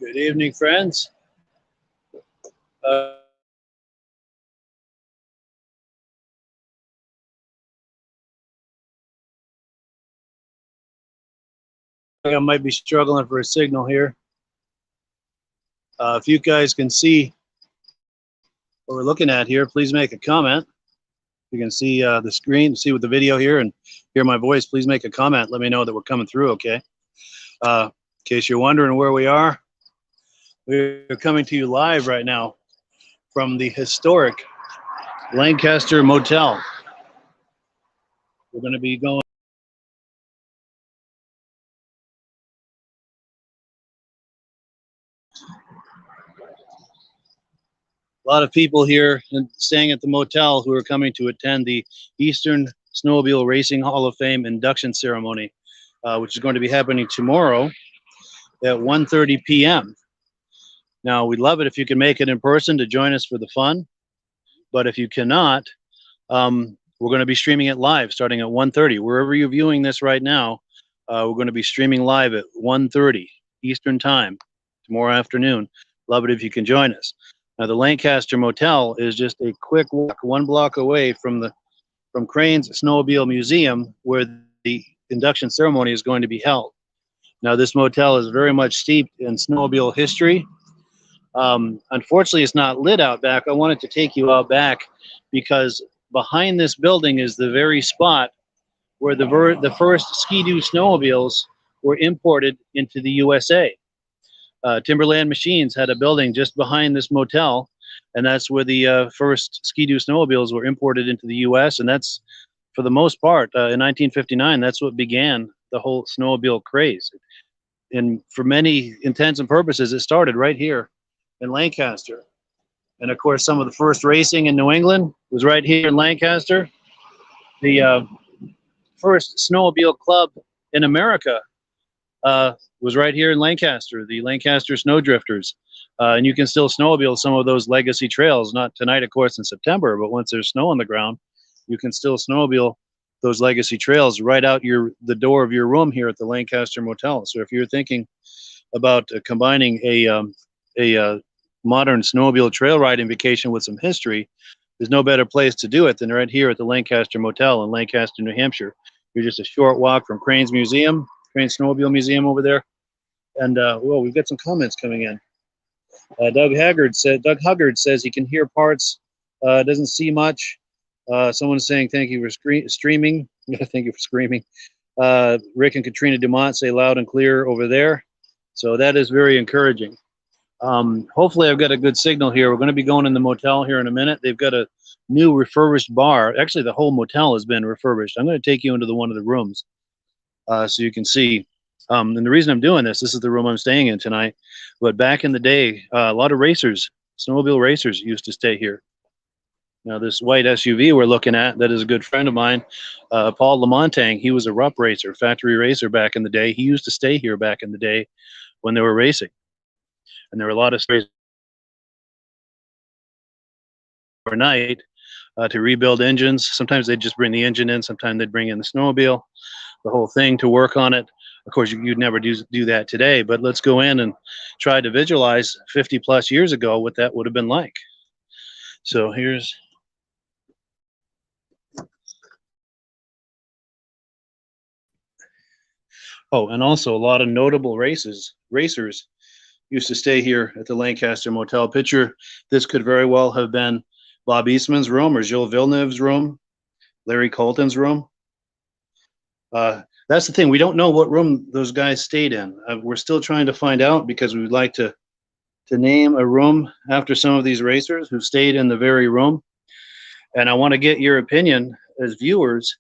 Good evening, friends. I might be struggling for a signal here. If you guys can see what we're looking at here, please make a comment. You can see the screen, see with the video here, and hear my voice. Please make a comment. Let me know that we're coming through, okay? In case you're wondering where we are, we're coming to you live right now from the historic Lancaster Motel. We're going to be going. A lot of people here and staying at the motel who are coming to attend the Eastern Snowmobile Racing Hall of Fame induction ceremony, which is going to be happening tomorrow at 1:30 p.m. Now, we'd love it if you can make it in person to join us for the fun, but if you cannot, we're going to be streaming it live starting at 1:30. Wherever you're viewing this right now, we're going to be streaming live at 1:30 Eastern Time tomorrow afternoon. Love it if you can join us. Now, the Lancaster Motel is just a quick walk, 1 block away from Cranes Snowmobile Museum, where the induction ceremony is going to be held. Now, this motel is very much steeped in snowmobile history. Unfortunately, it's not lit out back. I wanted to take you out back because behind this building is the very spot where the first Ski-Doo snowmobiles were imported into the USA. Timberland Machines had a building just behind this motel, and that's where the first Ski-Doo snowmobiles were imported into the US, and that's, for the most part, in 1959, that's what began the whole snowmobile craze. And for many intents and purposes, it started right here in Lancaster. And of course, some of the first racing in New England was right here in Lancaster. The first snowmobile club in America was right here in Lancaster, the Lancaster Snowdrifters. And you can still snowmobile some of those legacy trails, not tonight, of course, in September, but once there's snow on the ground, you can still snowmobile those legacy trails right out the door of your room here at the Lancaster Motel. So if you're thinking about combining a modern snowmobile trail riding vacation with some history, there's no better place to do it than right here at the Lancaster Motel in Lancaster, New Hampshire. You're just a short walk from Cranes Snowmobile Museum over there. And well, we've got some comments coming in. Doug Huggard says he can hear parts, doesn't see much. Someone's saying thank you for streaming. Thank you for screaming. Rick and Katrina Dumont say loud and clear over there. So that is very encouraging. Hopefully I've got a good signal here. We're going to be going in the motel here in a minute. They've got a new refurbished bar. Actually, the whole motel has been refurbished. I'm going to take you into one of the rooms so you can see. And the reason I'm doing this is the room I'm staying in tonight. But back in the day, a lot of racers, snowmobile racers, used to stay here. Now, this white SUV we're looking at, that is a good friend of mine, Paul Lamontagne. He was a RUP racer, factory racer back in the day. He used to stay here back in the day when they were racing. And there were a lot of stories overnight to rebuild engines. Sometimes they'd just bring the engine in. Sometimes they'd bring in the snowmobile, the whole thing to work on it. Of course, you'd never do that today, but let's go in and try to visualize 50 plus years ago what that would have been like. So here's... Oh, and also a lot of notable racers used to stay here at the Lancaster Motel. Picture, this could very well have been Bob Eastman's room or Gilles Villeneuve's room, Larry Colton's room. That's the thing. We don't know what room those guys stayed in. We're still trying to find out because we would like to name a room after some of these racers who stayed in the very room. And I want to get your opinion as viewers.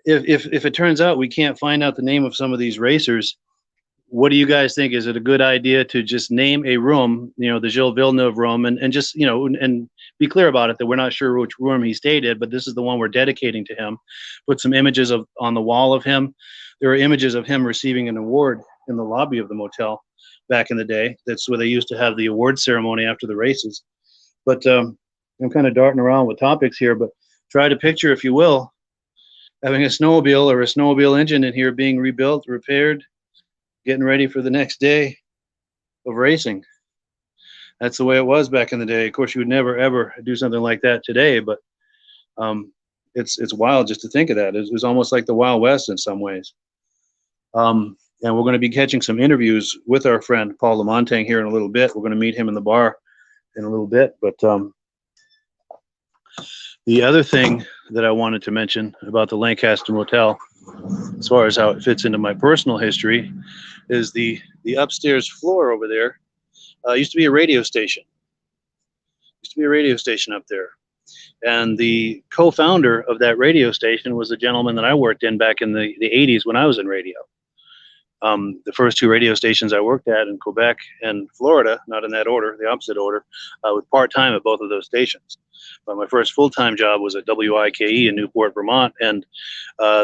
If it turns out we can't find out the name of some of these racers, what do you guys think? Is it a good idea to just name a room, the Gilles Villeneuve room, and just, and be clear about it, that we're not sure which room he stayed in, but this is the one we're dedicating to him. Put some images on the wall of him. There are images of him receiving an award in the lobby of the motel back in the day. That's where they used to have the award ceremony after the races. But I'm kind of darting around with topics here, but try to picture, if you will, having a snowmobile or a snowmobile engine in here being rebuilt, repaired, getting ready for the next day. of racing. That's the way it was back in the day. Of course, you would never ever do something like that today, but it's wild just to think of that. It was almost like the Wild West in some ways. And we're going to be catching some interviews with our friend Paul Lamontagne here in a little bit. We're going to meet him in the bar in a little bit. But the other thing that I wanted to mention about the Lancaster Motel, as far as how it fits into my personal history, is the upstairs floor over there used to be a radio station. Used to be a radio station up there. And the co-founder of that radio station was the gentleman that I worked in back in the 80s when I was in radio. The first two radio stations I worked at in Quebec and Florida, not in that order, the opposite order, with part-time at both of those stations. But my first full-time job was at WIKE in Newport, Vermont, and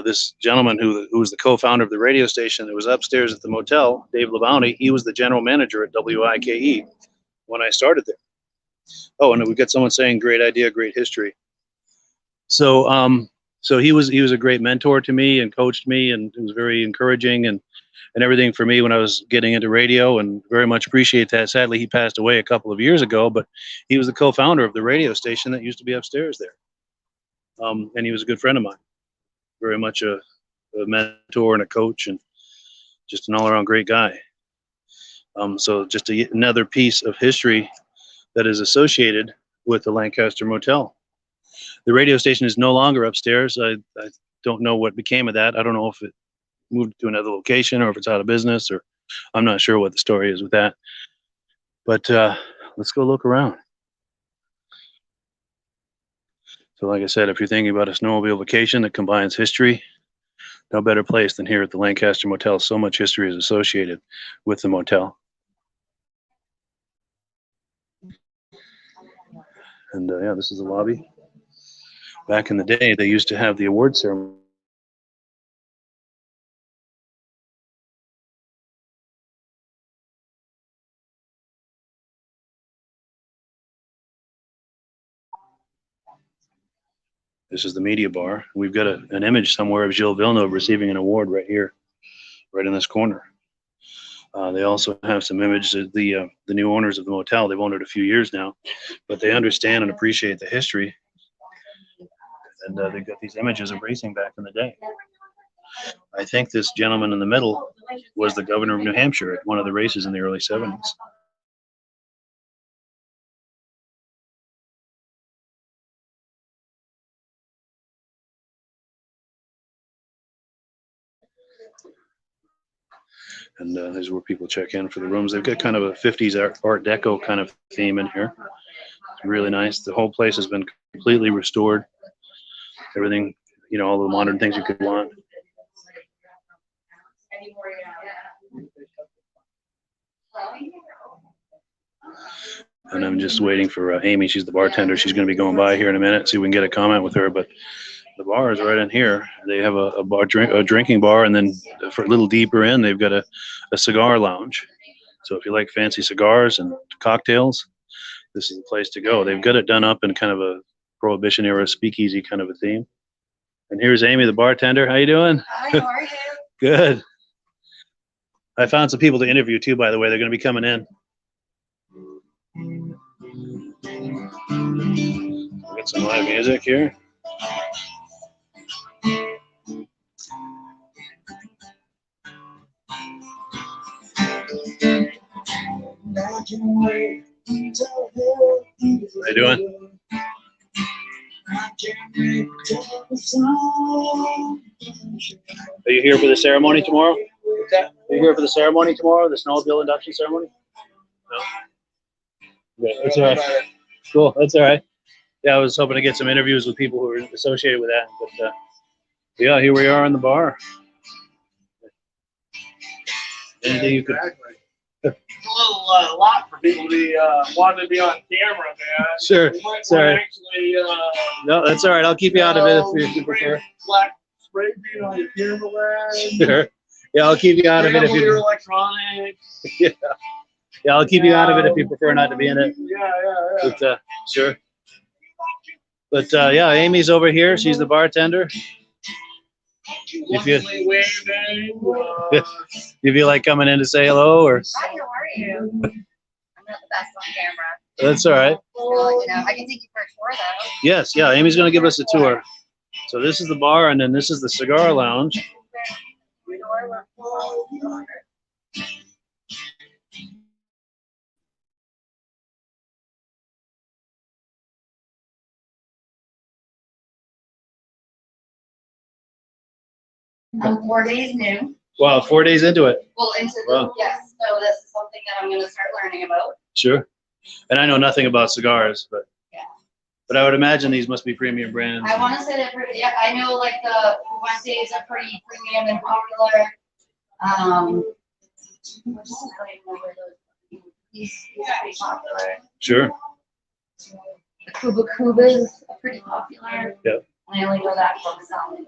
this gentleman who was the co-founder of the radio station that was upstairs at the motel, Dave LeBounty, he was the general manager at WIKE when I started there. Oh, and we got someone saying, "Great idea, great history." So, so he was a great mentor to me and coached me, and it was very encouraging and everything for me when I was getting into radio, and very much appreciate that. Sadly, he passed away a couple of years ago, but he was the co-founder of the radio station that used to be upstairs there. And he was a good friend of mine, very much a mentor and a coach, and just an all-around great guy. So just another piece of history that is associated with the Lancaster Motel. The radio station is no longer upstairs. I don't know what became of that. I don't know if it moved to another location or if it's out of business, or I'm not sure what the story is with that. But let's go look around. So like I said, if you're thinking about a snowmobile vacation that combines history, no better place than here at the Lancaster Motel. So much history is associated with the motel. And yeah, this is the lobby. Back in the day, they used to have the award ceremony. This is the media bar. We've got an image somewhere of Gilles Villeneuve receiving an award right here, right in this corner. They also have some images of the new owners of the motel. They've owned it a few years now, but they understand and appreciate the history. And they've got these images of racing back in the day. I think this gentleman in the middle was the governor of New Hampshire at one of the races in the early 70s. And this is where people check in for the rooms. They've got kind of a 50s Art Deco kind of theme in here. It's really nice. The whole place has been completely restored. Everything, you know, all the modern things you could want. And I'm just waiting for Amy. She's the bartender. She's going to be going by here in a minute. See if we can get a comment with her. But the bar is right in here. They have a drinking bar, and then for a little deeper in, they've got a cigar lounge. So if you like fancy cigars and cocktails, this is the place to go. They've got it done up in kind of a Prohibition era speakeasy kind of a theme. And here's Amy, the bartender. How you doing? Hi, how are you? Good. I found some people to interview too, by the way. They're going to be coming in. We'll get some live music here. How you doing? Are you here for the ceremony tomorrow? What's that? Are you here for the ceremony tomorrow, the snowmobile induction ceremony? No? Yeah, that's all right. Cool, that's all right. Yeah, I was hoping to get some interviews with people who are associated with that. But yeah, here we are in the bar. Anything you could... It's a little lot for people to be wanting to be on camera, man. Sure. Sorry. Actually, no, that's all right. I'll keep you out of it if you prefer. Black spray paint on your camera lens. Sure. Yeah, I'll keep you out of it if you. Your electronics. Yeah. Yeah, I'll keep you out of it if you prefer not to be in it. Yeah. But, sure. But yeah, Amy's over here. She's the bartender. You feel, Lovely waving. you feel like coming in to say hello, or? Hi, how are you? I'm not the best on camera. That's all right. So, you know, I can take you for a tour though. Yes, yeah, Amy's going to give us a tour. So this is the bar, and then this is the cigar lounge. I'm 4 days new. Wow, 4 days into it. Well, into the, Wow. yes, so this is something that I'm going to start learning about. Sure. And I know nothing about cigars, but Yeah. but I would imagine these must be premium brands. I want to say that, yeah, I know like the Fuentes are pretty premium and popular. These are pretty popular. Sure. The Cuba Cubas are pretty popular. Yep. And I only know that from some.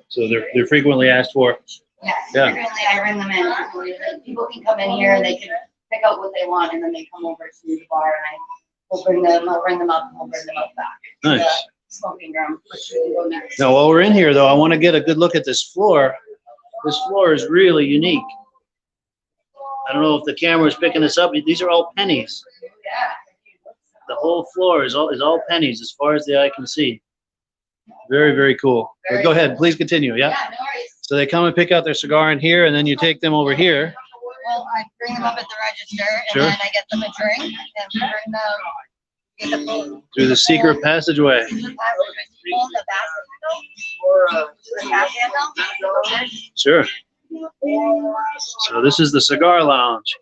So they're frequently asked for. Yes, Yeah. frequently I ring them in. Like, people can come in here and they can pick out what they want, and then they come over to the bar, and I'll ring them up, and we'll bring them up back. to Nice. the Smoking room, which we can go next. Now, while we're in here, though, I want to get a good look at this floor. This floor is really unique. I don't know if the camera is picking this up. These are all pennies. Yeah. The whole floor is all pennies, as far as the eye can see. Very, very cool. But go ahead, please continue. Yeah. Yeah, no worries. So they come and pick out their cigar in here, and then you take them over here. Well, I bring them up at the register, and Sure. then I get them a drink, and we bring them, get the food. Through the secret passageway. Pull the basket handle. Sure. So this is the cigar lounge.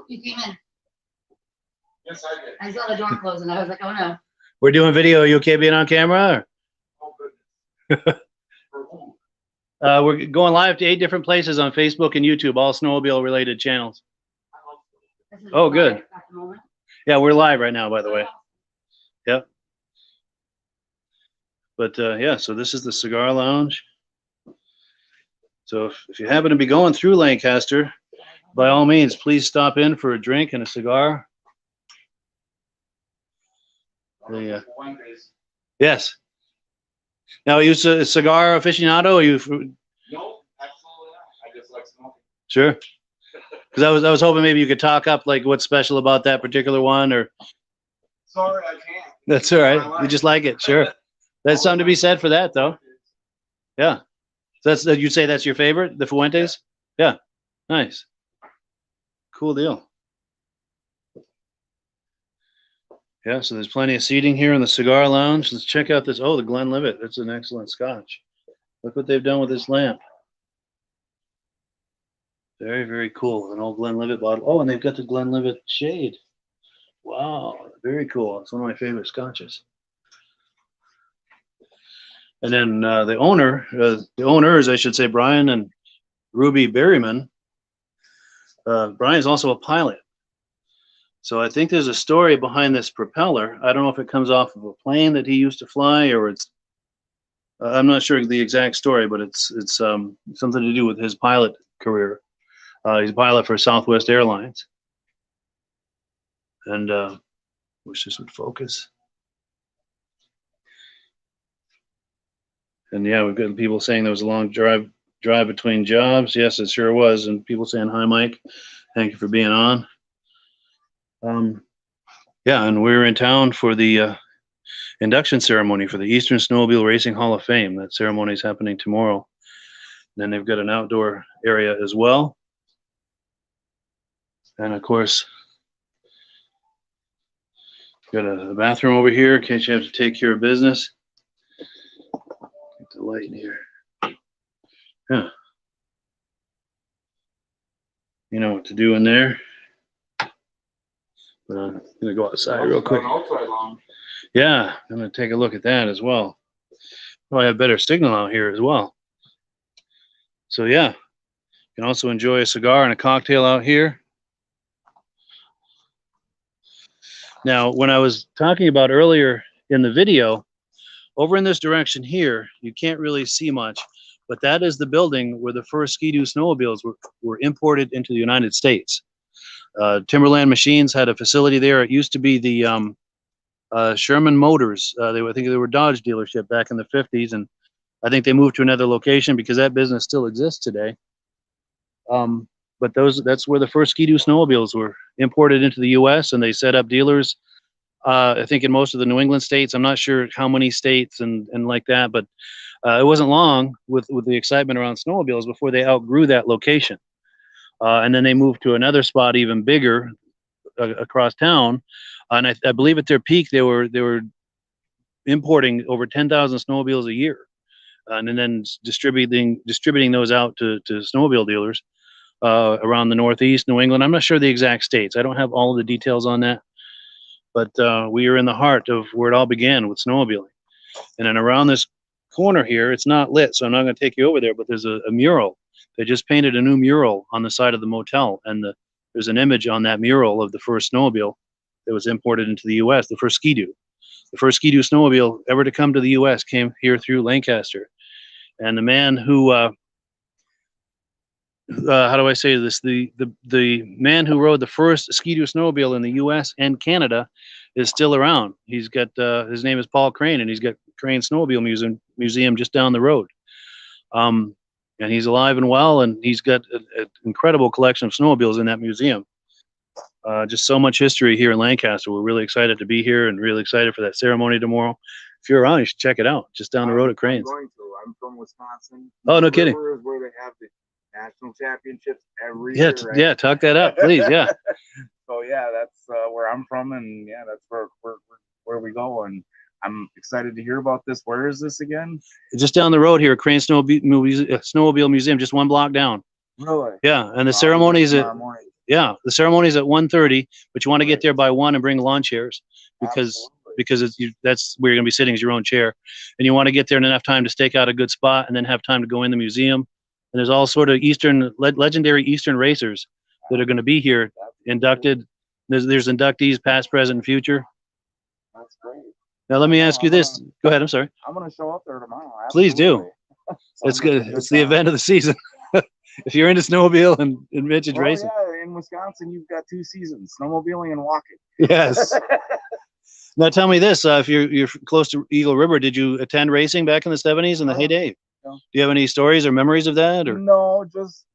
You came in. Yes, I did. I saw the door close, and I was like, oh no. We're doing video. Are you okay being on camera? Oh, goodness. For whom? We're going live to 8 different places on Facebook and YouTube, all snowmobile related channels. This is Oh, good. at the moment. Yeah, we're live right now, by the way. Yep. But yeah, so this is the cigar lounge. So if you happen to be going through Lancaster, by all means, please stop in for a drink and a cigar. Fuentes. Yes. Now, are you a cigar aficionado? Are you No, absolutely not. I just like smoking. sure? Because I was hoping maybe you could talk up like what's special about that particular one, or Sorry, I can't. that's all right. You just like it, sure. That's something to be said for that, though. Yeah. So that's you'd say that's your favorite, the Fuentes? Yeah. Nice. Cool deal. Yeah, so there's plenty of seating here in the cigar lounge. Let's check out this. Oh, the Glenlivet. That's an excellent scotch. Look what they've done with this lamp. Very, very cool. An old Glenlivet bottle. Oh, and they've got the Glenlivet shade. Wow, very cool. It's one of my favorite scotches. And then the owners, I should say, Brian and Ruby Berryman. Brian's also a pilot. So I think there's a story behind this propeller. I don't know if it comes off of a plane that he used to fly, or it's I'm not sure the exact story, but it's something to do with his pilot career. He's a pilot for Southwest Airlines. And wish this would focus. And yeah, we've got people saying there was a long drive between jobs. Yes, it sure was. And people saying, hi, Mike. Thank you for being on. Yeah, and we're in town for the induction ceremony for the Eastern Snowmobile Racing Hall of Fame. That ceremony is happening tomorrow. And then they've got an outdoor area as well. And of course, got a bathroom over here in case you have to take care of business. Get the light in here. Yeah. You know what to do in there. But I'm gonna go outside real quick. Yeah, I'm gonna take a look at that as well. Probably have better signal out here as well. So yeah, you can also enjoy a cigar and a cocktail out here. Now, when I was talking about earlier in the video, over in this direction here, you can't really see much, but that is the building where the first Ski-Doo snowmobiles were imported into the United States. Timberland Machines had a facility there. It used to be the Sherman Motors. I think they were Dodge dealership back in the 50s, and I think they moved to another location because that business still exists today. But that's where the first Ski-Doo snowmobiles were imported into the U.S. and they set up dealers. I think in most of the New England states. I'm not sure how many states and like that, but it wasn't long with the excitement around snowmobiles before they outgrew that location. And then they moved to another spot even bigger across town. And I believe at their peak they were importing over 10,000 snowmobiles a year, and then distributing those out to snowmobile dealers around the Northeast, New England. I'm not sure the exact states. I don't have all of the details on that, but we are in the heart of where it all began with snowmobiling. And then around this corner here, it's not lit, so I'm not going to take you over there, but there's a mural. They just painted a new mural on the side of the motel, and there's an image on that mural of the first snowmobile that was imported into the U.S., the first Ski-Doo. The first Ski-Doo snowmobile ever to come to the U.S. came here through Lancaster. And the man who, how do I say this? The man who rode the first Ski-Doo snowmobile in the U.S. and Canada is still around. He's got, his name is Paul Crane, and he's got Cranes Snowmobile Museum just down the road. And he's alive and well, and he's got an incredible collection of snowmobiles in that museum. Just so much history here in Lancaster. We're really excited to be here and really excited for that ceremony tomorrow. If you're around, you should check it out. Just down the road at Cranes. I'm going to. I'm from Wisconsin. Oh, no kidding. River is where they have the national championships every year. Right? Yeah, talk that up, please. Yeah. So yeah, that's where I'm from, and yeah, that's where we go. And I'm excited to hear about this. Where is this again? Just down the road here, Cranes Snowmobile Museum, just one block down. Really? Yeah, and the ceremony is at the ceremony is at 1:30, but you want to get there by 1 and bring lawn chairs because that's where you're going to be sitting, is your own chair, and you want to get there in enough time to stake out a good spot and then have time to go in the museum. And there's all sort of legendary Eastern racers that are going to be here inducted. There's inductees past, present, and future. That's great. Now let me ask you this. Go ahead. I'm sorry. I'm going to show up there tomorrow. Please do. It's good. It's the event of the season. If you're into snowmobile and vintage racing. Yeah, in Wisconsin, you've got 2 seasons: snowmobiling and walking. Yes. Now tell me this: if you're close to Eagle River, did you attend racing back in the 70s in the heyday? No. Do you have any stories or memories of that? Or no, just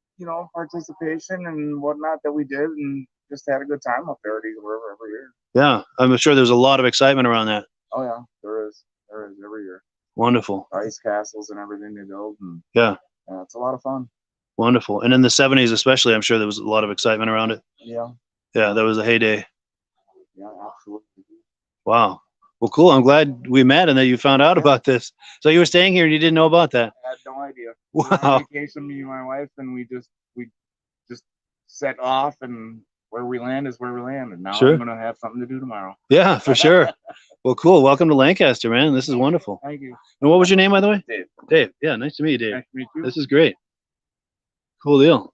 participation and whatnot that we did, and just had a good time up there at Eagle River every year. Yeah, I'm sure there's a lot of excitement around that. Oh yeah, there is every year. Wonderful. Ice castles and everything they build, and yeah, it's a lot of fun. Wonderful. And in the 70s especially, I'm sure there was a lot of excitement around it. Yeah. Yeah, that was a heyday. Yeah, absolutely. Wow. Well, cool. I'm glad we met and that you found out about this. So you were staying here and you didn't know about that? I had no idea. Wow. We were on vacation, me and my wife, and we just set off, and where we land is where we land. And now I'm going to have something to do tomorrow. Yeah, for sure. Well, cool. Welcome to Lancaster, man. This is wonderful. Thank you. And what was your name, by the way? Dave. Dave. Yeah, nice to meet you, Dave. Nice to meet you. This is great. Cool deal.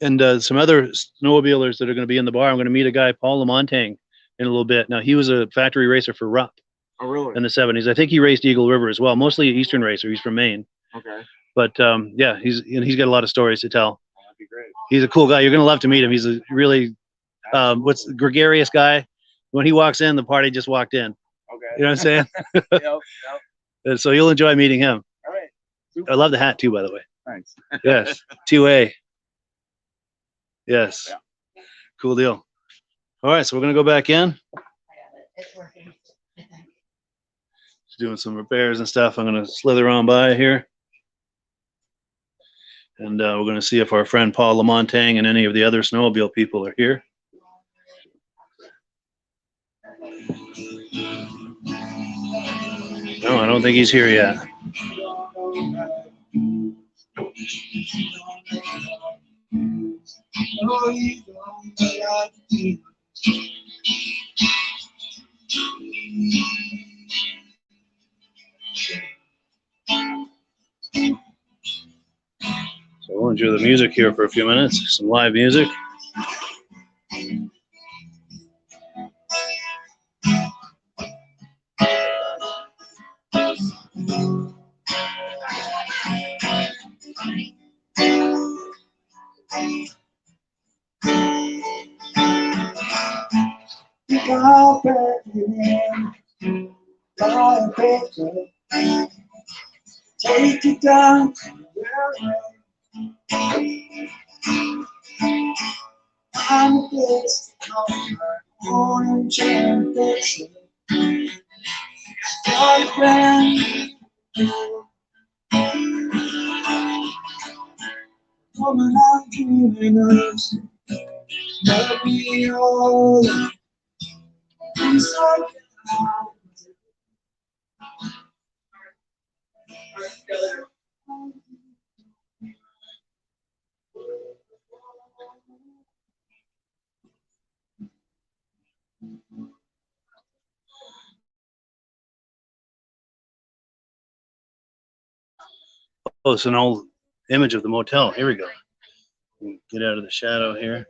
And some other snowmobilers that are going to be in the bar. I'm going to meet a guy, Paul Lamontagne, in a little bit. Now, he was a factory racer for Rupp. Oh, really? In the 70s. I think he raced Eagle River as well. Mostly an Eastern racer. He's from Maine. Okay. But yeah, he's got a lot of stories to tell. That'd be great. He's a cool guy. You're going to love to meet him. He's a really gregarious guy. When he walks in, the party just walked in. Okay. You know what I'm saying? Yep. And so you'll enjoy meeting him. All right. Super. I love the hat too, by the way. Thanks. Yes. 2A. Yes. Yeah. Cool deal. All right, so we're going to go back in. I got it. It's working. Just doing some repairs and stuff. I'm going to slither on by here. And we're going to see if our friend Paul Lamontagne and any of the other snowmobile people are here. No, I don't think he's here yet. So we'll enjoy the music here for a few minutes, some live music. I'll pack you in my picture, take you down to where I'm a place to comfort, orange and fiction. Got a friend, woman I'm dreaming of, let me all inside. Oh, it's an old image of the motel. Here we go. Get out of the shadow here.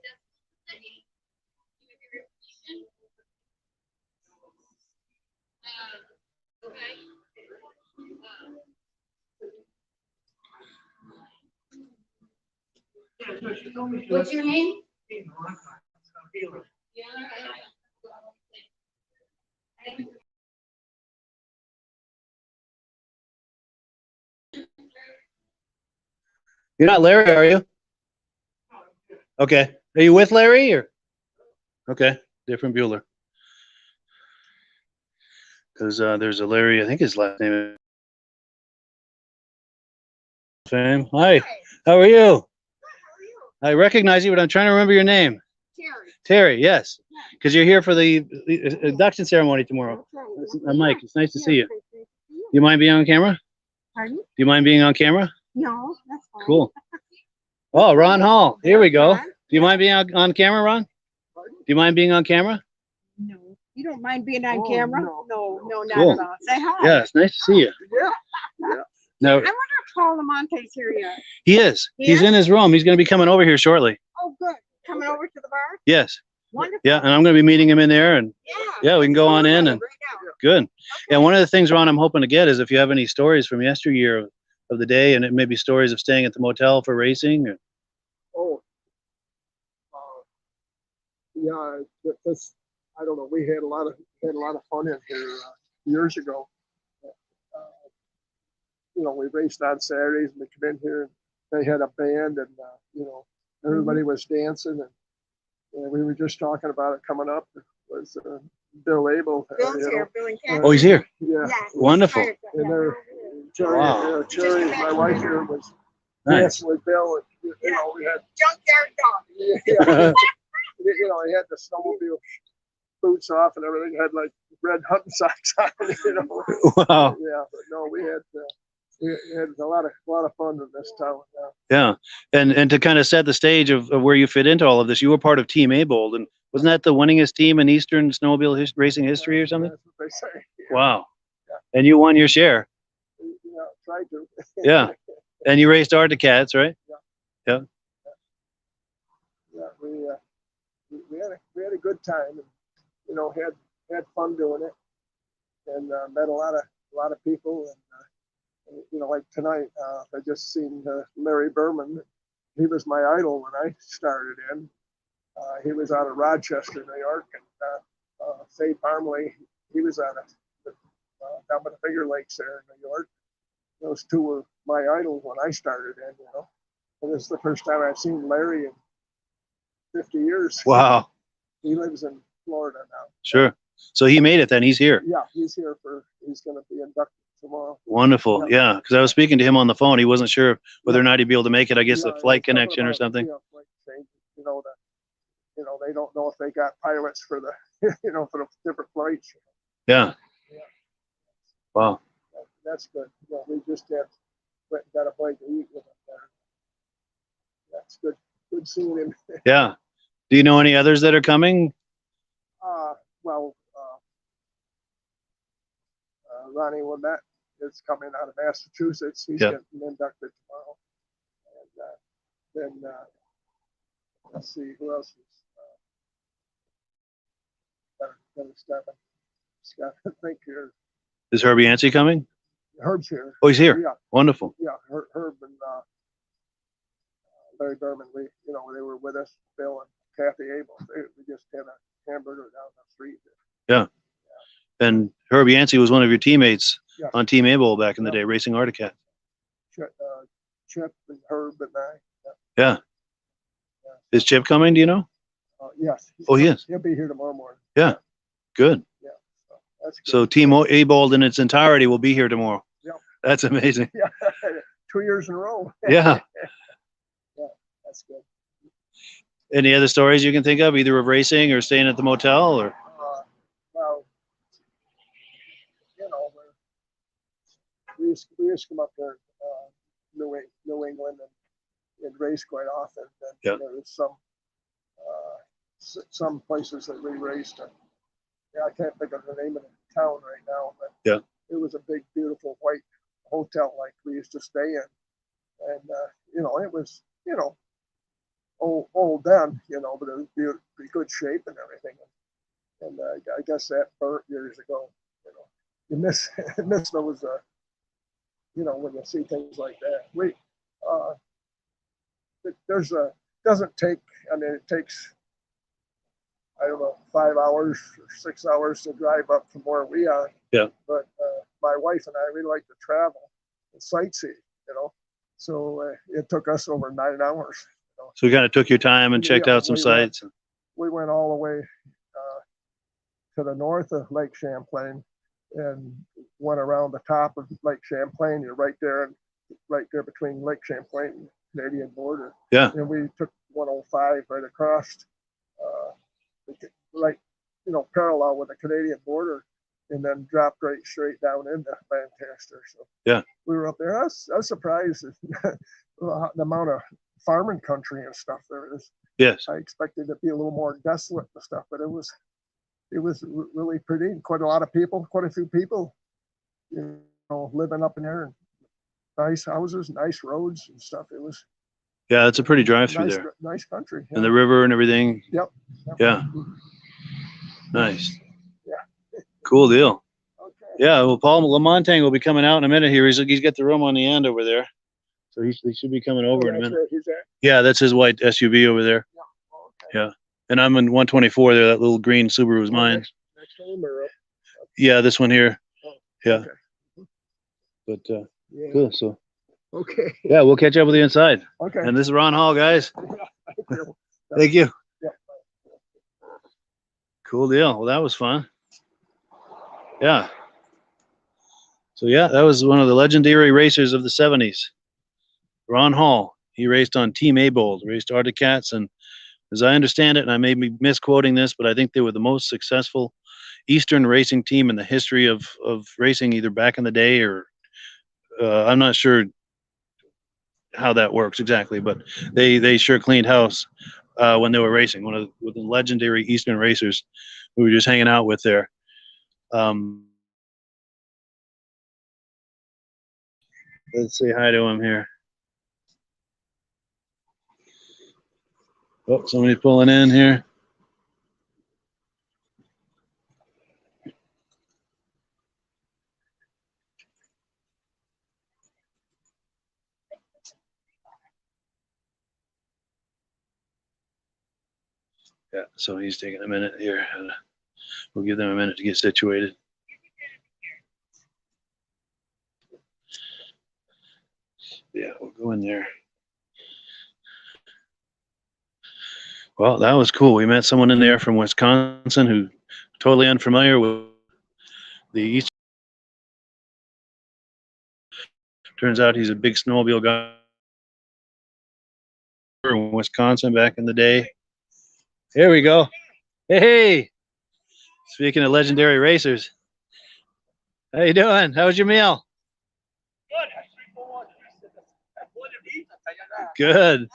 What's your name? You're not Larry, are you? Okay. Are you with Larry or? Okay. Different Bueller. Because there's a Larry, I think his last name is Fame. Hi. How are you? I recognize you, but I'm trying to remember your name. Terry, yes. Because you're here for the induction ceremony tomorrow. Mike, it's nice to see you. Do you mind being on camera? Pardon? Do you mind being on camera? No, that's fine. Cool. Oh, Ron Hall. Here we go. Do you mind being on camera, Ron? Do you mind being on camera? No, you don't mind being on camera? No, no, not Cool. at all. Say hi. Yeah, it's nice to see you. Yeah. No, I wonder if Paul Lamonte's here yet. he is. He He's is? in his room. He's going to be coming over here shortly. Oh, good. Coming over to the bar? Yes. Wonderful. Yeah, and I'm going to be meeting him in there, and Yeah. yeah, we can go on in and Right now. good. Yeah, one of the things, Ron, I'm hoping to get is if you have any stories from yesteryear of the day, and it may be stories of staying at the motel for racing. Or... Oh, yeah, this, I don't know. We had a lot of fun in here years ago. You know, we raced on Saturdays, and we come in here, and they had a band, and you know, everybody was dancing, and we were just talking about it coming up. It was Bill Abel. Bill's you know, here. Bill and Kathy. Oh, he's here. Yeah, Yes. Wonderful. and there, Cherry, Wow. Cherry, my wife here, was Nice. dancing with Bill, and you know, we had. Junkyard dog. Yeah, you know, he had the snowmobile boots off and everything. Had like red hunting socks on. You know. Wow. Yeah, but no, we had a lot of fun in this town. Yeah, and to kind of set the stage of where you fit into all of this, you were part of Team Abold, and wasn't that the winningest team in Eastern snowmobile racing history or something? That's what they say. Wow. And you won your share. Yeah, tried to. Yeah. And you raced Arcticats, right? Yeah, we had a good time, and you know, had fun doing it, and met a lot of people, and you know, like tonight, I just seen Larry Berman. He was my idol when I started in. He was out of Rochester, New York, and Faye Parmley. He was out of down by the Finger Lakes there in New York. Those two were my idols when I started in, you know. And this is the first time I've seen Larry in 50 years. Wow. He lives in Florida now. Sure. So he made it then. He's here. Yeah, he's going to be inducted tomorrow. Wonderful. Yeah. Because I was speaking to him on the phone. He wasn't sure whether or not he'd be able to make it. I guess Yeah, the flight something connection or about, something. yeah, flight change, you know, they don't know if they got pilots for the, you know, for the different flights. Yeah. Yeah. Wow. That's good. You know, we just went and got a bite to eat with him there. That's good. Good seeing him. Yeah. Do you know any others that are coming? Well, Ronnie Womet is coming out of Massachusetts. He's getting inducted tomorrow. And then let's see who else is. Better step in. Scott, I think here. Is Herbie Yancey coming? Herb's here. Oh, he's here. Yeah. Wonderful. Yeah, Herb and Larry Berman. They were with us. Bill and Kathy Abel. We just had a hamburger down the street. And Herb Yancey was one of your teammates Yeah. on Team A-Bowl back in the day, racing Arctic Cat. Chip and Herb and I. Yeah. Is Chip coming? Do you know? Yes. Oh, he is. He'll be here tomorrow morning. Good. Yeah. That's good. So Team A-Bold in its entirety will be here tomorrow. Yep. That's amazing. Yeah. 2 years in a row. Yeah. That's good. Any other stories you can think of, either of racing or staying at the motel, or? Well, you know, we used to come up there, New England and race quite often. And Yeah. there was some places that we raced in. Yeah, I can't think of the name of the town right now, but Yeah. it was a big, beautiful white hotel like we used to stay in. And, you know, it was, you know, old then, you know, but it was pretty good shape and everything. And I guess that burnt years ago. You know, you miss those. You know, when you see things like that, doesn't take. I mean, it takes, I don't know, 5 hours or 6 hours to drive up from where we are. Yeah. But my wife and I, we like to travel and sightsee. You know, so it took us over 9 hours. So you kind of took your time and checked out some sites. We went all the way to the north of Lake Champlain and went around the top of Lake Champlain. You're right there between Lake Champlain and Canadian border. Yeah. And we took 105 right across, parallel with the Canadian border, and then dropped right straight down into Lancaster. So yeah, we were up there. I was surprised at the amount of farming country and stuff there is. Yes. I expected it to be a little more desolate and stuff, but it was really pretty. Quite a few people, you know, living up in there, and nice houses, nice roads and stuff. It was. Yeah, it's a pretty drive through there. Nice country. Yeah. And the river and everything. Yep. Yeah. Nice. Yeah. Cool deal. Okay. Yeah. Well, Paul Lamontagne will be coming out in a minute here. He's got the room on the end over there, so he should be coming over in a minute. Where he's at. Yeah, that's his white SUV over there. Yeah. Oh, okay. Yeah. And I'm in 124 there. That little green Subaru is mine. Next home or up? Yeah, this one here. Oh, yeah. Okay. But Yeah. cool. So Okay. yeah, we'll catch up with you inside. Okay. And this is Ron Hall, guys. Thank you. Thank you. Yeah. Cool deal. Well, that was fun. Yeah. So yeah, that was one of the legendary racers of the 70s. Ron Hall. He raced on Team A-Bold, raced Arctic Cats, and as I understand it, and I may be misquoting this, but I think they were the most successful Eastern racing team in the history of racing, either back in the day or I'm not sure how that works exactly, but they sure cleaned house when they were racing. One of the legendary Eastern racers we were just hanging out with there. Let's say hi to him here. Oh, somebody's pulling in here. Yeah, so he's taking a minute here. We'll give them a minute to get situated. Yeah, we'll go in there. Well, that was cool. We met someone in there from Wisconsin who totally unfamiliar with the East. Turns out he's a big snowmobile guy in Wisconsin back in the day. Here we go. Hey, speaking of legendary racers, how you doing? How was your meal? Good.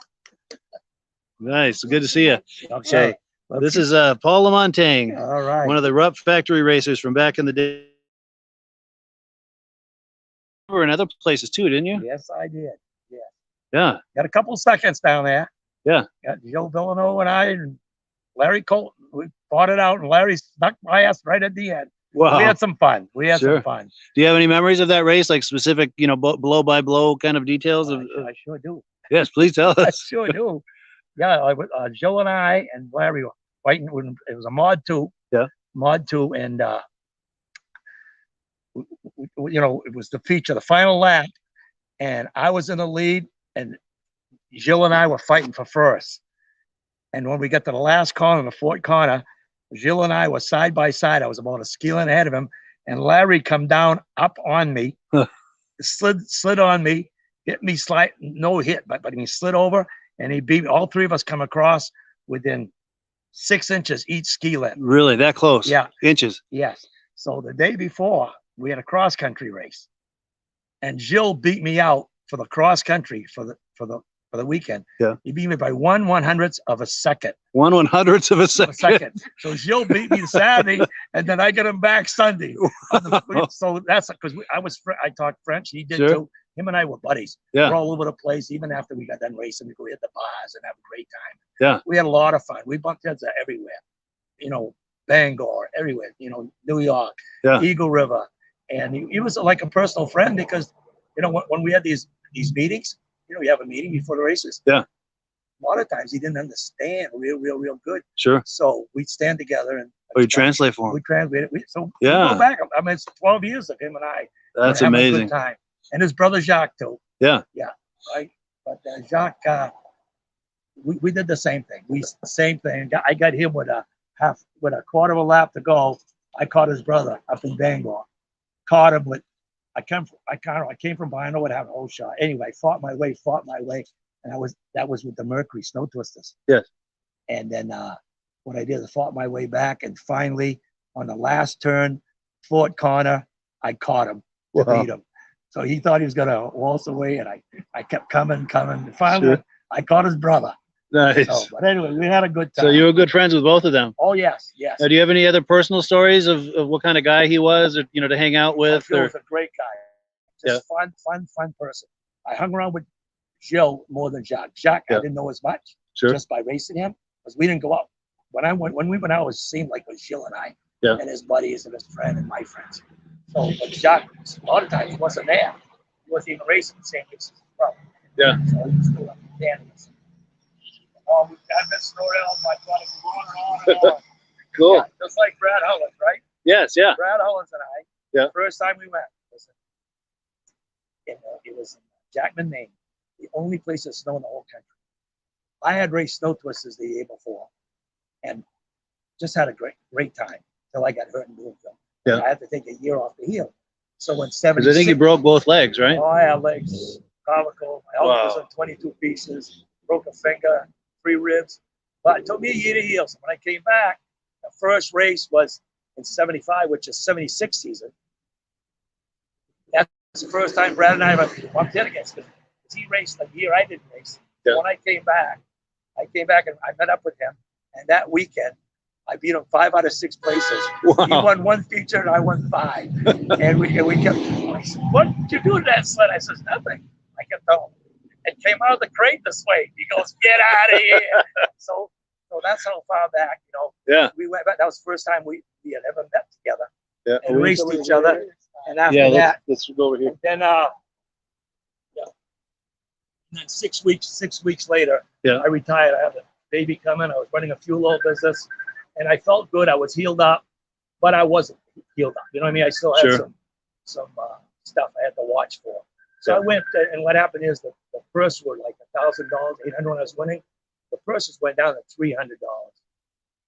Nice. Good to see you. Okay. This is Paul Lamontagne, All right. one of the Rupp factory racers from back in the day. You were in other places too, didn't you? Yes, I did. Yeah. Yeah. Got a couple seconds down there. Yeah. Got Joe Villanova and I and Larry Colton. We fought it out, and Larry stuck by us right at the end. Wow. We had some fun. Sure. Some fun. Do you have any memories of that race, like specific, blow by blow kind of details? I sure do. Yes, please tell I us. sure do. Yeah, Joe and I and Larry were fighting when it was a mod 2. Yeah. Mod 2, and you know, it was the feature, the final lap, and I was in the lead, and Jill and I were fighting for first. And when we got to the last corner, the fourth corner, Jill and I were side by side. I was about a ski length ahead of him, and Larry come down up on me, slid on me, hit me no hit, but he slid over, and he beat me. All three of us come across within 6 inches each ski length. Really, that close? Yeah. Inches. Yes. So the day before, we had a cross country race, and Jill beat me out for the cross country for the weekend. Yeah. He beat me by 1/100th of a second. 1/100th of a second. So Jill beat me Saturday, and then I got him back Sunday. So that's because I talked French. He did too. Him and I were buddies. Yeah. We're all over the place. Even after we got done racing, we go hit the bars and have a great time. Yeah. We had a lot of fun. We bumped heads everywhere. You know, Bangor, everywhere. You know, New York, Eagle River, and he was like a personal friend because, you know, when we had these meetings, you know, you have a meeting before the races. Yeah. A lot of times he didn't understand real good. Sure. So we'd stand together and you translate for him. We translated. So yeah. We go back. I mean, it's 12 years of him and I. That's amazing. A good time. And his brother Jacques too. Yeah. Yeah. Right. But Jacques, we did the same thing. Same thing. I got him with a quarter of a lap to go. I caught his brother up in Bangor. Caught him with. I came from behind. I would have a whole shot. Anyway, fought my way, and that was with the Mercury snow twisters. Yes. And then what I did is fought my way back, and finally on the last turn, fourth corner, I caught him to beat him. So he thought he was gonna waltz away, and I kept coming. And finally, I caught his brother. Nice. So, but anyway, we had a good time. So you were good friends with both of them. Oh yes. Now, do you have any other personal stories of what kind of guy he was, or you know, to hang out with? Jill was a great guy. Just fun person. I hung around with Jill more than Jacques. Jacques, I didn't know as much. Sure. Just by racing him, because we didn't go out. When we went out, it seemed like it was Jill and I, and his buddies and his friend and my friends. So, but Jacques, a lot of times he wasn't there. He wasn't even racing the same races as well. Yeah. So he was still understanding us. I've been story on my God, it's going on. Cool. Yeah, just like Brad Holland, right? Yes, yeah. Brad Holland and I. Yeah. The first time we met it was in Jackman, Maine, the only place that snowed in the whole country. I had raced snow twisters the year before, and just had a great time till I got hurt in Bloomfield. Yeah. I had to take a year off to heal. So when 76, because I think you broke both legs, right? Oh, I had legs, clavicle, my elbow was in 22 pieces, broke a finger, 3 ribs. But it took me a year to heal. So when I came back, the first race was in 75, which is 76 season. That's the first time Brad and I ever bumped head against him. He raced a year I didn't race. Yeah. When I came back and I met up with him. And that weekend, I beat him 5 out of 6 places. Wow. He won 1 feature and I won 5. and we kept, I said, what did you do to that sled? I said, nothing. I kept telling him. It came out of the crate this way. He goes, get out of here. So that's how far back, you know. Yeah. We went back. That was the first time we had ever met together. Yeah. And raced each other. And after that, let's go over here. then and then 6 weeks later, I retired. I had a baby coming. I was running a fuel oil business, and I felt good. I was healed up, but I wasn't healed up. You know what I mean? I still had some stuff I had to watch for. So I went, and what happened is the purse were like $1,000, $800 when I was winning. The purses went down to $300,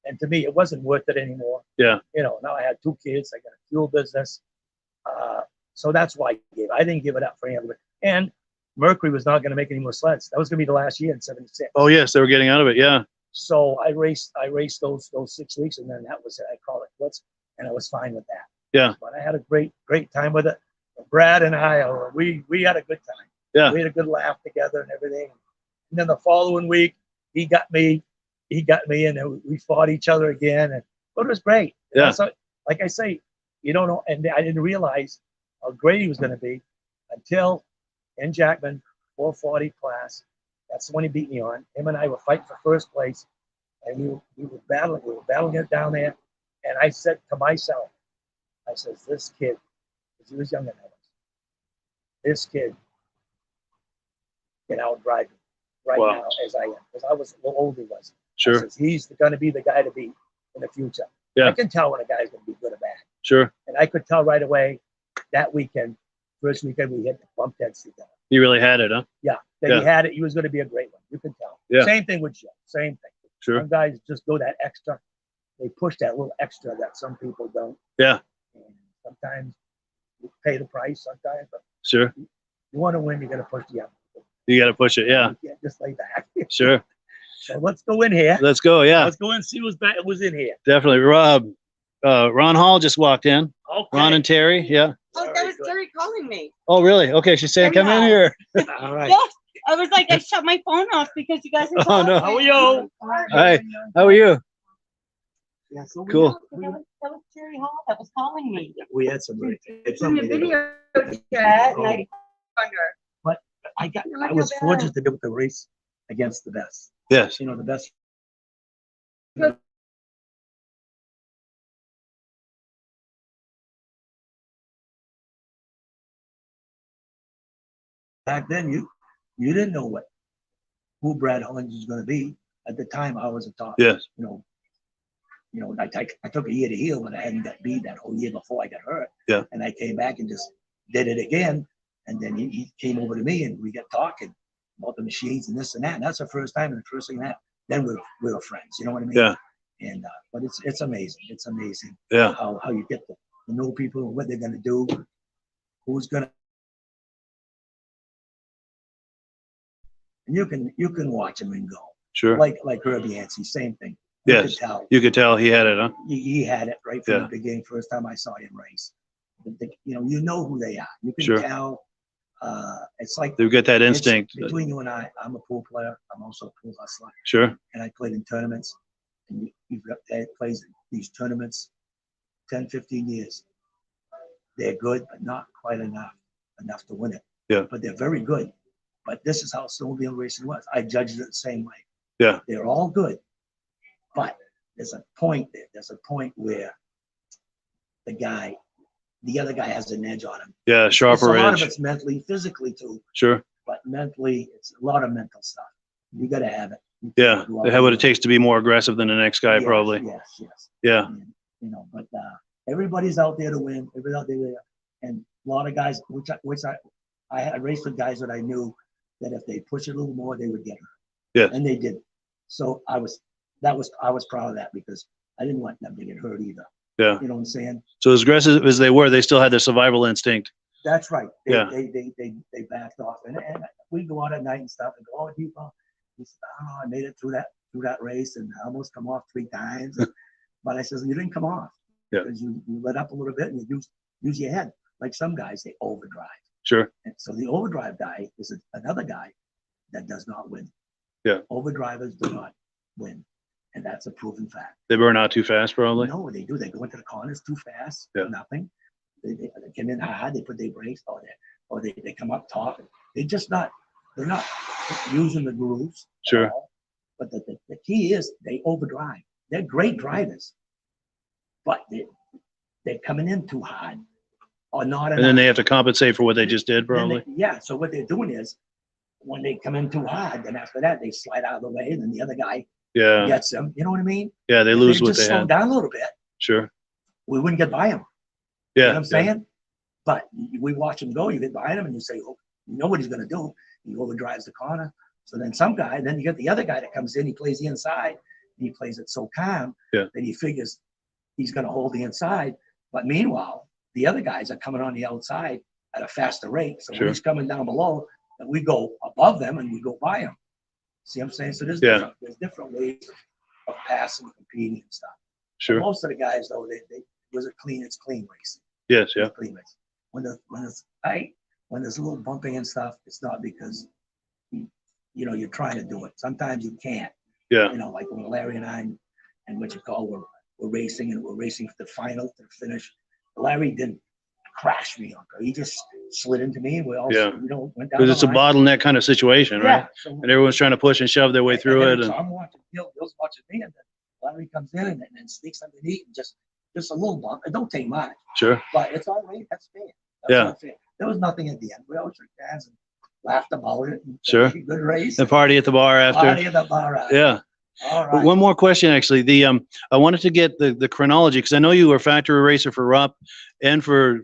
and to me, it wasn't worth it anymore. Yeah. You know, now I had 2 kids. I got a fuel business. So that's why I didn't give it up for him. And Mercury was not going to make any more sleds. That was going to be the last year in 76. Oh yes, they were getting out of it. Yeah. So I raced those 6 weeks, and then that was it. I called it quits, and I was fine with that. Yeah. But I had a great time with it. Brad and I, we had a good time. Yeah. We had a good laugh together and everything. And then the following week, he got me, and we fought each other again, but it was great. Yeah. So, like I say, you don't know, and I didn't realize how great he was going to be until in Jackman 440 class. That's the one he beat me on. Him and I were fighting for first place, and we were battling it down there. And I said to myself, I said, this kid, because he was younger than I was, this kid can outdrive me now as I am, because I was a little older he was. Sure. Says, he's going to be the guy to beat in the future. Yeah. I can tell when a guy's going to be good or bad. Sure. And I could tell right away that weekend, first weekend, we hit the bump heads together. He really had it, huh? Yeah, that Yeah. he had it. He was going to be a great one. You can tell. Yeah. Same thing with Joe. Same thing. Sure. Some guys just go that extra. They push that little extra that some people don't. Yeah. And sometimes you pay the price. Sometimes, but Sure. you want to win, you got to push the envelope. You got to push it. Yeah. You can't just lay back. Sure. So let's go in here. Let's go. Yeah. Let's go and see who's in here. Definitely. Ron Hall just walked in. Okay. Ron and Terry. Yeah. Oh, that was Good. Terry calling me. Oh, really? Okay. She's saying, come in here. All right. Yes, I was like, I shut my phone off because you guys are Oh, calling. no. How are you? Hi. How are you? Yeah, so Cool. That was Terry Hall that was calling me. We had some. It's in the video chat, and I wonder. I was fortunate to do the race against the best. Yes. You know, the best. Back then, you didn't know who Brad Hollings was going to be. At the time, I was a top. Yes. You know, I took a year to heal, but I hadn't got beat that whole year before I got hurt. Yeah. And I came back and just did it again. And then he came over to me and we got talking about the machines and this and that. And that's the first time. And the first thing that, then we were friends. You know what I mean? Yeah. And but it's amazing. It's amazing Yeah. how you get to know people and what they're gonna do, who's gonna. And you can watch him and go Sure. like Herbie Yancey, same thing. Yes. You could tell You could tell he had it, huh? he had it right from Yeah. the beginning. First time I saw him race, you know who they are. You can Sure. tell. It's like They get that it's instinct. between you and I. I'm a pool player. I'm also a pool hustler, Sure. and I played in tournaments. And you've got that plays these tournaments 10, 15 years. They're good, but not quite enough to win it. Yeah. But they're very good. But this is how snowmobile racing was. I judged it the same way. Yeah. They're all good, but there's a point there. There's a point where the other guy has an edge on him. Yeah. It's Sharper a lot of edge. it's mentally, physically too, Sure. but mentally, it's a lot of mental stuff. You got to have it. You Yeah. can't go They out have what and- it takes to be more aggressive than the next guy, Yes, probably. Yes. Yeah. And, but everybody's out there to win. Everybody's out there, and a lot of guys, which I had raced with guys that I knew that if they push it a little more, they would get hurt. Yeah. And they did. So I was proud of that because I didn't want them to get hurt either. Yeah. You know what I'm saying? So as aggressive as they were, they still had their survival instinct. That's right. Yeah. They backed off, and we go out at night and stuff and go, oh, people. He said, oh, I made it through that race and I almost come off 3 times. But I says, you didn't come off. Yeah. Because you let up a little bit and you use your head. Like some guys, they overdrive. Sure. And so the overdrive guy is another guy that does not win. Yeah. Overdrivers do not win. And that's a proven fact. They burn out too fast, probably. No, they do. They go into the corners too fast. Yeah. Nothing. They come in hard. They put their brakes. Or they come up top. They're not using the grooves. at Sure. all. But the key is they overdrive. They're great drivers, but they're coming in too hard or not enough. And then they have to compensate for what they just did, Then probably. yeah. So what they're doing is when they come in too hard, then after that they slide out of the way, and then the other guy Yeah. gets them. You know what I mean? Yeah. They If lose they what just they slow had. down a little bit, Sure. we wouldn't get by them. You know Yeah. what I'm saying? But we watch him go, you get behind him and you say, oh, you know what he's going to do. He overdrives the corner. So then then you get the other guy that comes in, he plays the inside, and he plays it so calm that he figures he's going to hold the inside. But meanwhile, the other guys are coming on the outside at a faster rate. So Sure. when he's coming down below, then we go above them and we go by him. See what I'm saying? So there's different ways of passing, competing and stuff. Sure. Most of the guys though, it's clean racing. Yes. Yeah. Clean racing. When there's a little bumping and stuff, it's not because you're trying to do it. Sometimes you can't. Yeah. Like when Larry and I and what you call we're racing and we're racing for the final to the finish. Larry didn't crash me, he just slid into me and we all went down. Because it's a bottleneck kind of situation, right? So, And everyone's trying to push and shove their way through it. So And I'm watching Bill's watching me, and then Larry comes in and then sneaks underneath and just a little bump. It don't take much, sure. but it's all right. That's fair. Yeah. Fair. There was nothing at the end. We all shook hands and laughed about it. And Sure. Good race. The party at the bar after. Party at the bar. Yeah. All right. One more question, actually. I wanted to get the chronology because I know you were factory racer for Rupp and for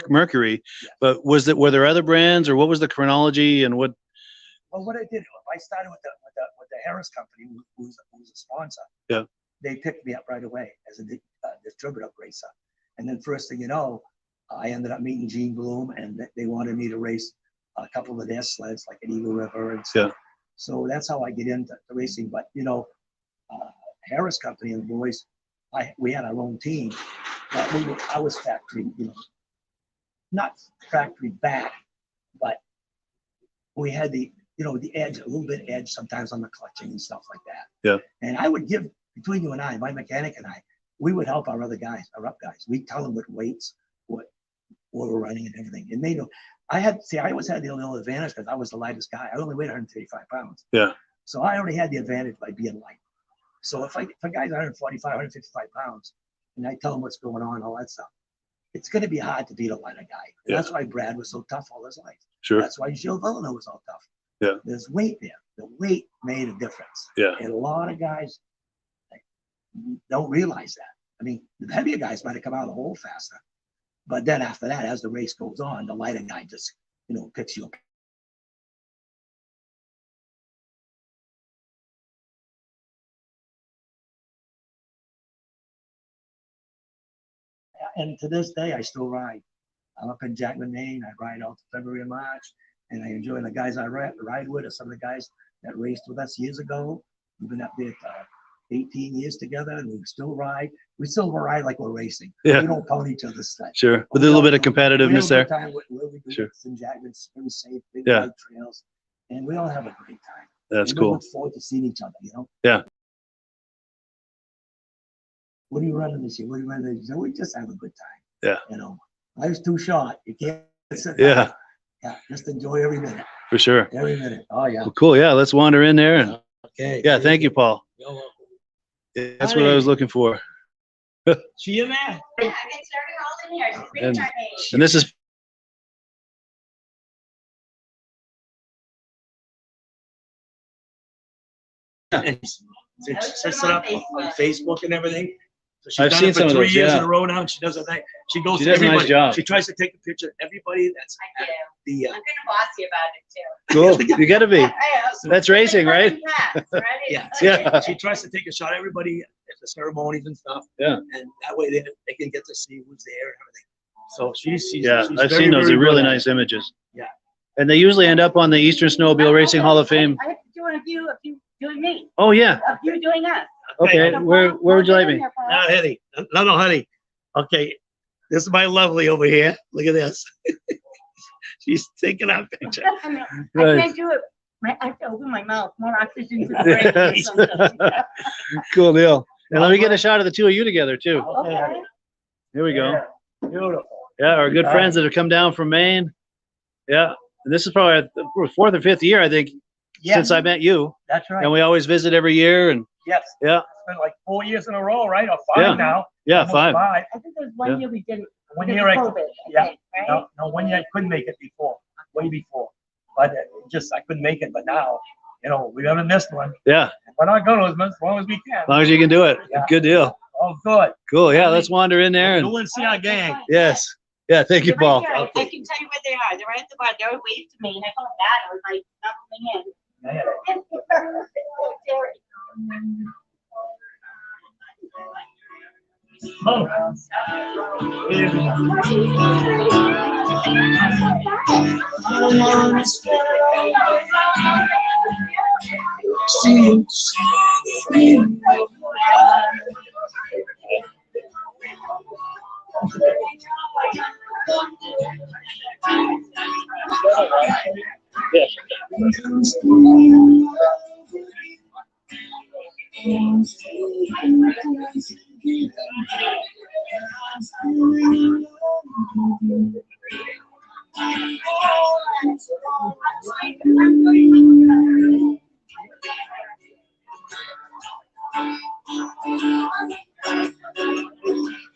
Mercury, but were there other brands, or what was the chronology and what? Well, what I did, I started with the Harris company, who's a sponsor. Yeah. They picked me up right away as a distributor racer, and then first thing you know, I ended up meeting Gene Bloom, and they wanted me to race a couple of their sleds, like an Eagle River and stuff. Yeah. So that's how I get into the racing. But you know, Harris company and the boys, we had our own team, but I was factory, you know, not factory back, but we had the edge, a little bit edge sometimes on the clutching and stuff like that. Yeah. And I would give, between you and I, my mechanic and I, we would help our other guys, our up guys. We'd tell them what weights, what we're running and everything. And they know, I always had the little advantage because I was the lightest guy. I only weighed 135 pounds. Yeah. So I already had the advantage by being light. So if a guy's 145, 155 pounds, and I tell him what's going on, all that stuff, it's going to be hard to beat a lighter guy. Yeah. That's why Brad was so tough all his life. Sure. That's why Gilles Villeneuve was all tough. Yeah. There's weight there. The weight made a difference. Yeah. And a lot of guys don't realize that. I mean, the heavier guys might have come out of the hole faster. But then after that, as the race goes on, the lighter guy just, picks you up. And to this day, I still ride. I'm up in Jackman, Maine. I ride out to February and March, and I enjoy the guys I ride with, or some of the guys that raced with us years ago. We've been up there 18 years together, and we still ride. We still ride like we're racing. Yeah. We don't pound each other's sled. Sure. With a little bit of competitiveness there. Where we do Sure. it in Jackman's very safe, big Yeah. wide trails, and we all have a great time. That's And we cool. look forward to seeing each other. Yeah. What are you running this year? What are you running this year? We just have a good time. Yeah. Life's too short. You can't sit Yeah. down. Yeah, just enjoy every minute. For sure. Every minute. Oh yeah. Well, cool. Yeah. Let's wander in there. And Okay. yeah. Thank you, Paul. You're welcome. Yeah, that's what I was looking for. See you, man. Yeah, it's starting all in here. She's And- retired. And this is She sets it up on Facebook and everything. So she's I've done seen it for some of 3 those, years yeah. in a row now, and she does her thing. She goes She to does a nice everybody. job. She tries to take a picture of everybody that's I at do. the. I'm gonna boss you about it too. cool. You gotta be. I am. That's racing, right? Yeah. Yeah. She tries to take a shot of everybody at the ceremonies and stuff. Yeah. And that way they can get to see who's there and everything. So she's Yeah. she's I've very, seen those. very They're really good at nice it. images. Yeah. And they usually end up on the Eastern Snowmobile Racing Hall of Fame. I have to do a few of you doing me, Oh, yeah. of you doing us. Okay. Where would you like me? Now, honey. No, honey. Okay. This is my lovely over here. Look at this. She's taking our picture. I mean, I Good. can't do it. I have to open my mouth, more oxygen to the brain. Yes. sometimes. Cool deal. And let me get a shot of the two of you together, too. Okay. Here we go. Beautiful. Yeah. Our good friends that have come down from Maine. Yeah. And this is probably the fourth or fifth year, I think, Yes, since I met you. that's right. And we always visit every year. And Yes. yeah. It's been like 4 years in a row, right? Or 5 Yeah. now. Yeah, Almost 5. 5. I think there's one Yeah. year we didn't. One because year of I COVID, yeah. think, right? No, 1 year I couldn't make it before, way before. But I couldn't make it. But now, we haven't missed one. Yeah. We're not going to as long as we can. As long as you can do it. Yeah. Good deal. Oh, good. Cool. Yeah. Let's wander in there. Go And and see our gang. yes. Yeah. Thank you, They're right Paul. here. I can tell you where they are. They're right at the bar. They were waved to me, and I felt bad. I was like, not coming in. Yeah. Oh. Here we go.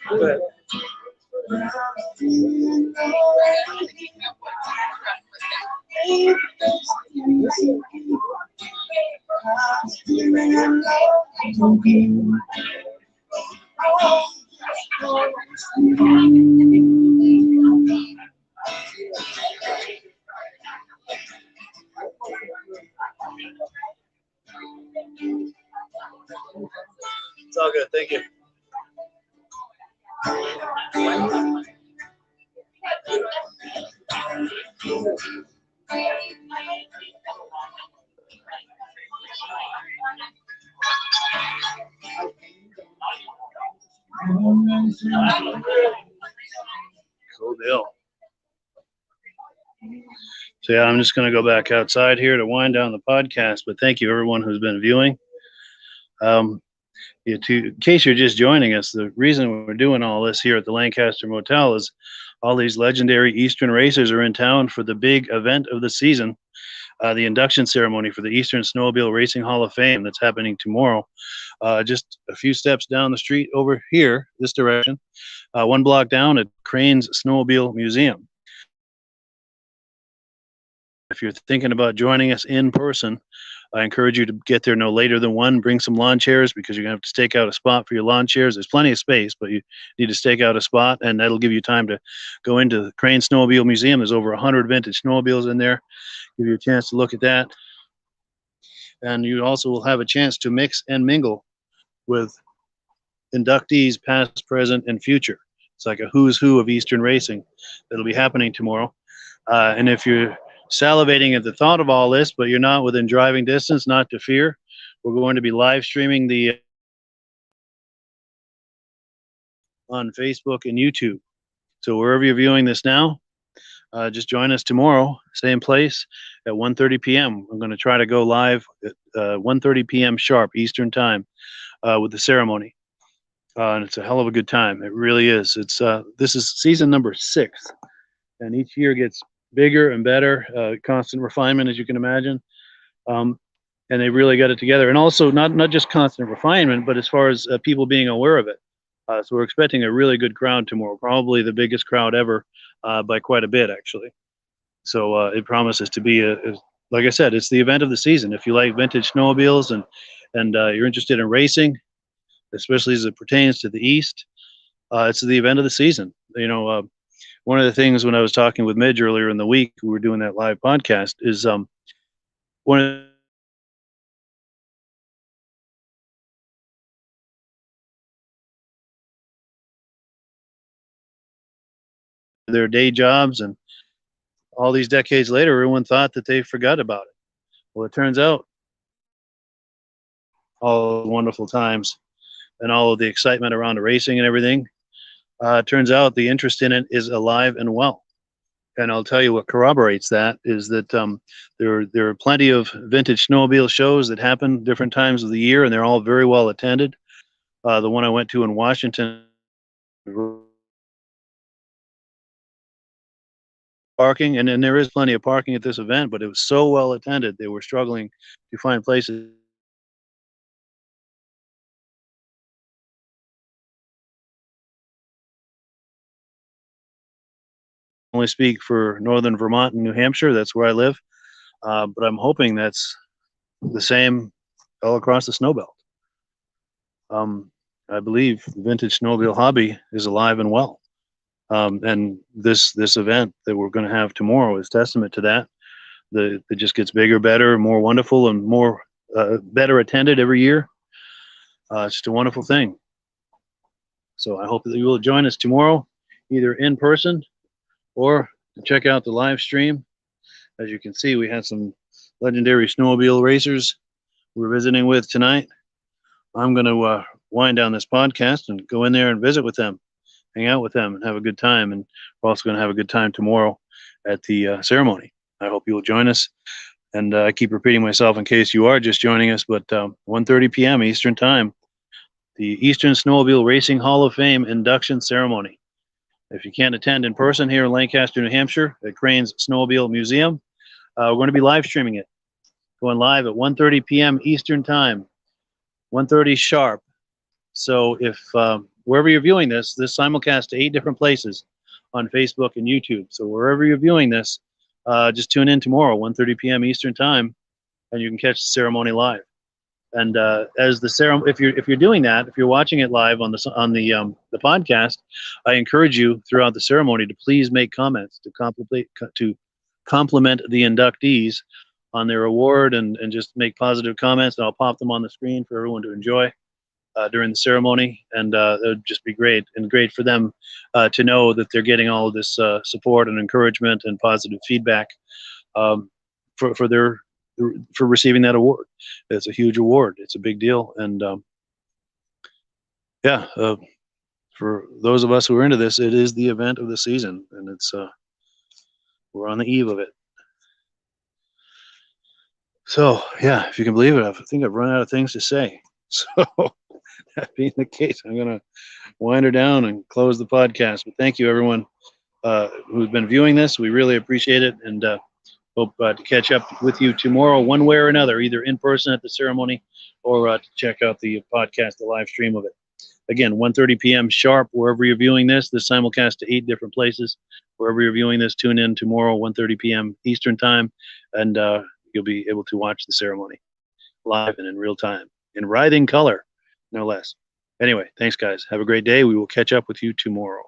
Good. It's all good. Thank you. Cool deal. So yeah, I'm just going to go back outside here to wind down the podcast, but thank you everyone who's been viewing. In case you're just joining us, the reason we're doing all this here at the Lancaster Motel is all these legendary Eastern racers are in town for the big event of the season, the induction ceremony for the Eastern Snowmobile Racing Hall of Fame that's happening tomorrow. Just a few steps down the street over here, this direction, one block down at Cranes Snowmobile Museum. If you're thinking about joining us in person, I encourage you to get there no later than 1. Bring some lawn chairs because you're going to have to stake out a spot for your lawn chairs. There's plenty of space, but you need to stake out a spot, and that'll give you time to go into the Cranes Snowmobile Museum. There's over 100 vintage snowmobiles in there. Give you a chance to look at that. And you also will have a chance to mix and mingle with inductees past, present, and future. It's like a who's who of Eastern racing that'll be happening tomorrow. And if you're salivating at the thought of all this, but you're not within driving distance, not to fear. We're going to be live streaming the on Facebook and YouTube. So wherever you're viewing this now, just join us tomorrow, same place at 1:30 p.m. I'm going to try to go live at 1:30 p.m. sharp Eastern time with the ceremony. And it's a hell of a good time. It really is. It's this is season number 6, and each year gets bigger and better, constant refinement, as you can imagine. And they really got it together. And also not just constant refinement, but as far as people being aware of it. So we're expecting a really good crowd tomorrow, probably the biggest crowd ever by quite a bit, actually. So it promises to be, like I said, it's the event of the season. If you like vintage snowmobiles and you're interested in racing, especially as it pertains to the East, it's the event of the season. You know, one of the things when I was talking with Midge earlier in the week, we were doing that live podcast, is one of their day jobs, and all these decades later, everyone thought that they forgot about it. Well, it turns out all the wonderful times and all of the excitement around the racing and everything, it turns out the interest in it is alive and well. And I'll tell you what corroborates that is that there are plenty of vintage snowmobile shows that happen different times of the year, and they're all very well attended. The one I went to in Washington, parking, and there is plenty of parking at this event, but it was so well attended, they were struggling to find places. Only speak for northern Vermont and New Hampshire. That's where I live. But I'm hoping that's the same all across the snow belt. I believe the vintage snowmobile hobby is alive and well. And this event that we're going to have tomorrow is testament to that. It just gets bigger, better, more wonderful, and more better attended every year. It's just a wonderful thing. So I hope that you will join us tomorrow, either in person or to check out the live stream. As you can see, we had some legendary snowmobile racers we're visiting with tonight. I'm going to wind down this podcast and go in there and visit with them, hang out with them, and have a good time. And we're also going to have a good time tomorrow at the ceremony. I hope you'll join us. And I keep repeating myself in case you are just joining us, but 1:30 p.m. Eastern time, the Eastern Snowmobile Racing Hall of Fame induction ceremony. If you can't attend in person here in Lancaster, New Hampshire at Cranes Snowmobile Museum, we're going to be live streaming it. Going live at 1:30 p.m. Eastern time, 1:30 sharp. So if wherever you're viewing this simulcast to 8 different places on Facebook and YouTube. So wherever you're viewing this, just tune in tomorrow, 1:30 p.m. Eastern time, and you can catch the ceremony live. And as the ceremony, if you're doing that, if you're watching it live on the podcast, I encourage you throughout the ceremony to please make comments to compliment the inductees on their award, and just make positive comments, and I'll pop them on the screen for everyone to enjoy during the ceremony. And it would just be great, and great for them to know that they're getting all of this support and encouragement and positive feedback for receiving that award. It's a huge award. It's a big deal. And yeah, for those of us who are into this, it is the event of the season, and it's we're on the eve of it. So yeah, if you can believe it, I think I've run out of things to say. So that being the case, I'm gonna wind her down and close the podcast. But thank you, everyone who's been viewing this. We really appreciate it, and hope to catch up with you tomorrow, one way or another, either in person at the ceremony or to check out the podcast, the live stream of it. Again, 1:30 p.m. sharp, wherever you're viewing this. This simulcast to 8 different places. Wherever you're viewing this, tune in tomorrow, 1:30 p.m. Eastern time, and you'll be able to watch the ceremony live and in real time, in writhing color, no less. Anyway, thanks, guys. Have a great day. We will catch up with you tomorrow.